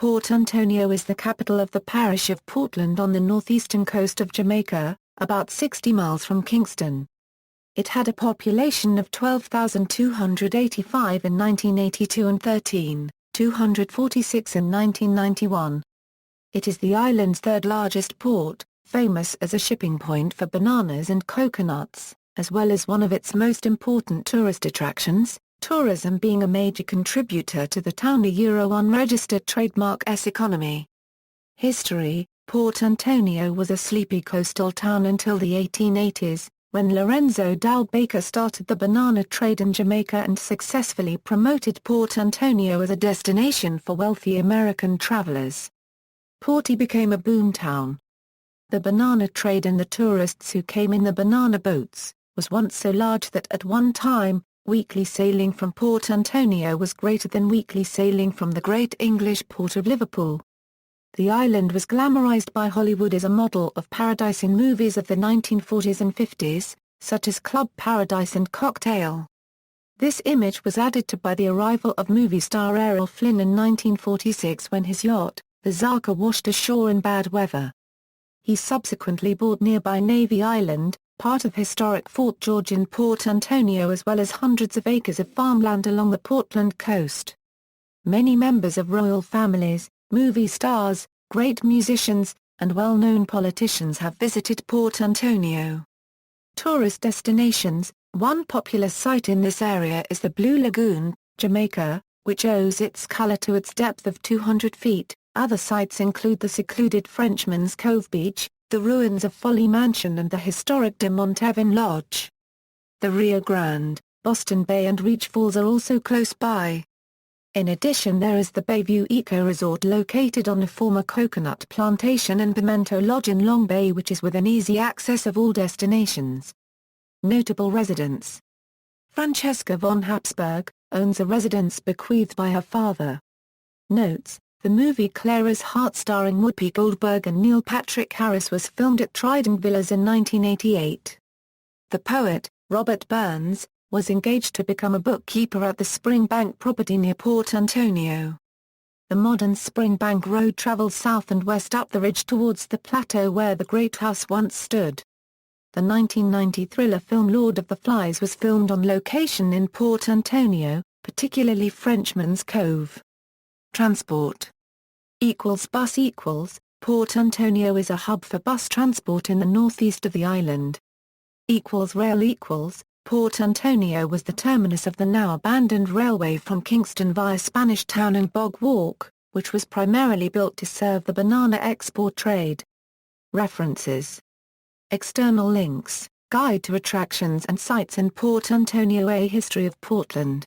Port Antonio is the capital of the parish of Portland on the northeastern coast of Jamaica, about 60 miles from Kingston. It had a population of 12,285 in 1982 and 13,246 in 1991. It is the island's third largest port, famous as a shipping point for bananas and coconuts, as well as one of its most important tourist attractions, tourism being a major contributor to the town's unregistered trademark's economy. History: Port Antonio was a sleepy coastal town until the 1880s, when Lorenzo Dal Baker started the banana trade in Jamaica and successfully promoted Port Antonio as a destination for wealthy American travelers. Porty became a boom town. The banana trade and the tourists who came in the banana boats was once so large that at one time, weekly sailing from Port Antonio was greater than weekly sailing from the great English port of Liverpool. The island was glamorized by Hollywood as a model of paradise in movies of the 1940s and 50s, such as Club Paradise and Cocktail. This image was added to by the arrival of movie star Errol Flynn in 1946 when his yacht, the Zaka, washed ashore in bad weather. He subsequently bought nearby Navy Island, part of historic Fort George in Port Antonio, as well as hundreds of acres of farmland along the Portland coast. Many members of royal families, movie stars, great musicians, and well-known politicians have visited Port Antonio. Tourist destinations: one popular site in this area is the Blue Lagoon, Jamaica, which owes its color to its depth of 200 feet. Other sites include the secluded Frenchman's Cove Beach, the ruins of Folly Mansion and the historic de Montevin Lodge. The Rio Grande, Boston Bay and Reach Falls are also close by. In addition, there is the Bayview Eco Resort located on a former coconut plantation, and Pimento Lodge in Long Bay, which is within easy access of all destinations. Notable residents: Francesca von Habsburg owns a residence bequeathed by her father. Notes: the movie Clara's Heart starring Whoopi Goldberg and Neil Patrick Harris was filmed at Trident Villas in 1988. The poet, Robert Burns, was engaged to become a bookkeeper at the Springbank property near Port Antonio. The modern Springbank Road travels south and west up the ridge towards the plateau where the Great House once stood. The 1990 thriller film Lord of the Flies was filmed on location in Port Antonio, particularly Frenchman's Cove. Transport. Bus = Port Antonio is a hub for bus transport in the northeast of the island. Rail = Port Antonio was the terminus of the now abandoned railway from Kingston via Spanish Town and Bog Walk, which was primarily built to serve the banana export trade. References. External links: Guide to Attractions and Sites in Port Antonio, A History of Portland.